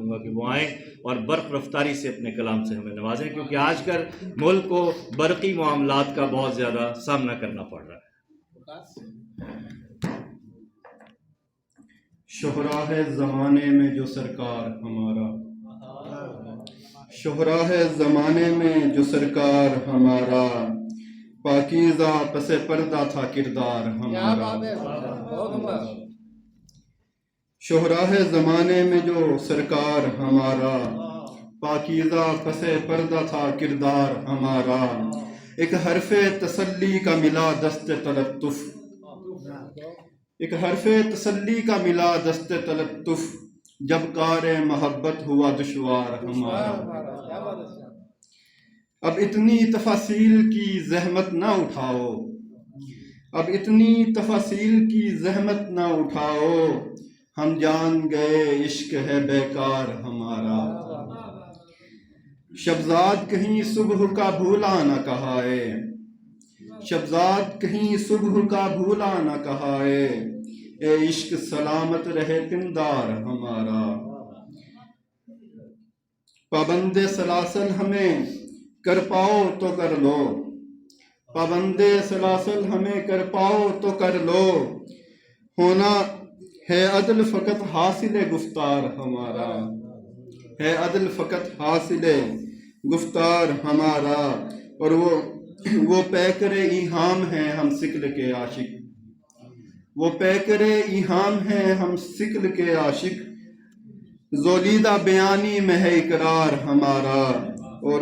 کروں گا کہ وہ آئیں اور برق رفتاری سے اپنے کلام سے ہمیں نوازیں، کیونکہ آج کل ملک کو برقی معاملات کا بہت زیادہ سامنا کرنا پڑ رہا ہے۔ شہرا ہے زمانے میں جو سرکار ہمارا، شہرا ہے زمانے میں جو سرکار ہمارا، پاکیزہ پس پردہ تھا کردار ہمارا۔ شہرا ہے زمانے میں جو سرکار ہمارا، پاکیزہ پس پردہ تھا کردار ہمارا۔ ایک حرف تسلی کا ملا دست تلطف، ایک حرف تسلی کا ملا دست تلطف، جب کار محبت ہوا دشوار ہمارا۔ اب اتنی تفاصیل کی زحمت نہ اٹھاؤ، اب اتنی تفاصیل کی زحمت نہ اٹھاؤ، ہم جان گئے عشق ہے بیکار ہمارا۔ شبزاد کہیں صبح کا بھولا نہ کہا ہے، شبزاد کہیں صبح کا بھولا نہ کہا ہے، اے عشق سلامت رہے پندار ہمارا۔ پابند سلاسل ہمیں کر پاؤ تو کر لو، پابند سلاسل ہمیں کر پاؤ تو کر لو، ہونا ہے عدل فقط حاصل گفتار ہمارا، ہے عدل فقط حاصل گفتار ہمارا۔ اور وہ پیکر ایہام ہیں ہم سکل کے عاشق، وہ پیکر ایہام ہیں ہم سکل کے عاشق، زولیدہ بیانی میں ہے اقرار ہمارا۔ اور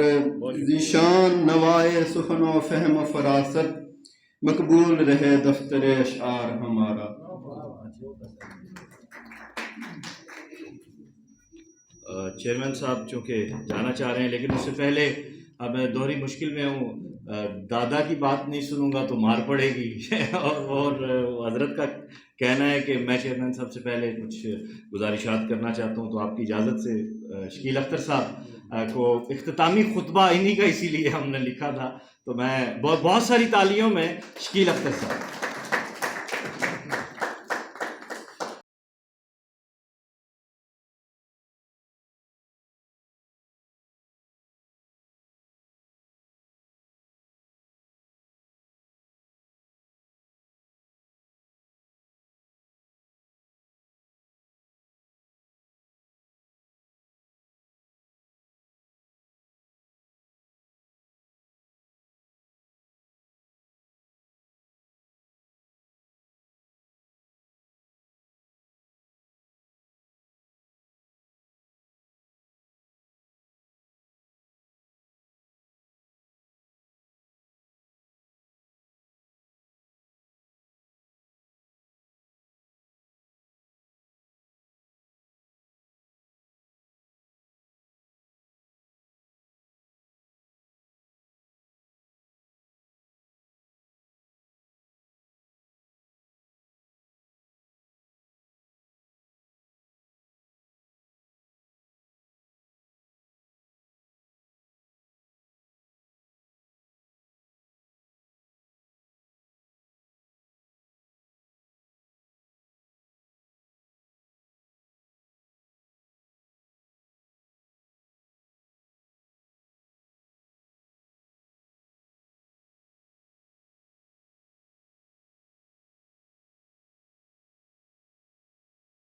ذیشان نوائے سخن و فہم و فراست، مقبول رہے دفتر اشعار ہمارا۔ چیئرمین صاحب چونکہ جانا چاہ رہے ہیں، لیکن اس سے پہلے اب میں دوہری مشکل میں ہوں، دادا کی بات نہیں سنوں گا تو مار پڑے گی اور حضرت کا کہنا ہے کہ میں چیئرمین صاحب سے پہلے کچھ گزارشات کرنا چاہتا ہوں، تو آپ کی اجازت سے شکیل اختر صاحب کو اختتامی خطبہ انہی کا اسی لیے ہم نے لکھا تھا، تو میں بہت ساری تالیوں میں شکیل اختر صاحب۔